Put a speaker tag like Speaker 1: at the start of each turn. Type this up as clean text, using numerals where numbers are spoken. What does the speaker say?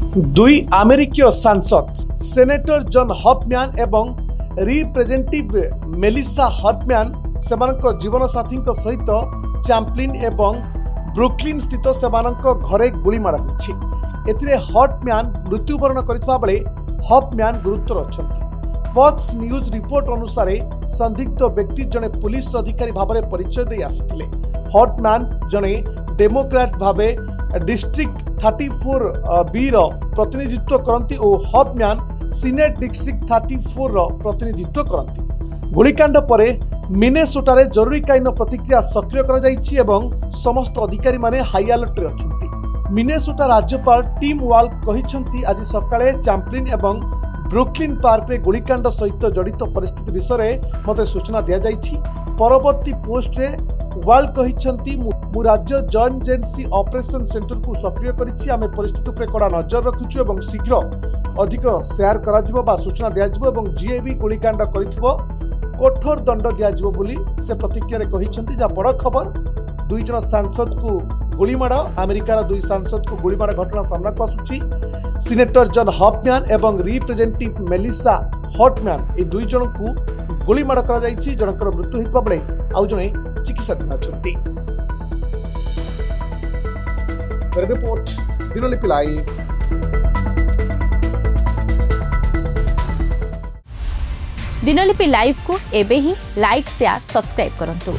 Speaker 1: दुई अमेरिकीय सांसद senator John Hoffmann एवं रिप्रेजेंटेटिव मेलिसा हॉफमैन सेमानक जीवन साथी सहित चैम्पलिन एवं ब्रुकलिन स्थित सेमानक घरे गुलीमाड़ होइछि। एथिरे हॉफमैन मृत्युवरण करथिबा बेले हॉफमैन गुरुतर अछंती। फॉक्स न्यूज रिपोर्ट अनुसार संदिग्ध व्यक्ति जने पुलिस अधिकारी भाव परिचय दे आसिथिले। हॉफमैन जने डेमोक्रेट भावे डिस्ट्रिक्ट 34 बी प्रतिनिधित्व करती और हॉफमैन सीनेट डिस्ट्रिक्ट 34 प्रतिनिधित्व करती। गोलीकांड पर मिनेसोटारे जरूरीकालीन प्रतिक्रिया सक्रिय करा जायछि एवं समस्त अधिकारी माने हाई अलर्ट रे अछंती। मिनेसोटा राज्यपाल टिम वाल्क कहिसंती आज सकाळे चैम्पलिन एवं ब्रुकलिन पार्क रे गोलीकांड सहित जड़ित परिस्थिति विषय मते सूचना दिया जायछि। परवर्ती पोस्ट रे वाल्क कहिसंती मु राज्य जॉइंट एजेंसी ऑपरेशन सेंटर को सक्रिय करिछि। आमे परिस्थिति पर कड़ा नजर रखुछु एवं शीघ्र अधिक शेयर करा जिवो बा सूचना दिया जिवो एवं जीए भी गोलीकांड करिथिबो कठोर दंड दिया जिवो बोली से प्रतिक्रिया रे कहिसंती। जा बड़ खबर दुई जन सांसद को गोलीमाड़ अमेरिकार दुई सांसद को गोलीमाड़ घटना सामना को आसुछि। सीनेटर जॉन हॉफमैन एवं रिप्रेजेंटेटिव मेलिसा हॉफमैन ए दुई जन को गोलीमाड़ करा जायछि। जनकर मृत्यु होइबा बेले आउ जने चिकित्साधीन अछंती। Report Dinalipi live.
Speaker 2: Dinalipi live को एबे ही लाइक शेयर सब्सक्राइब करंतु।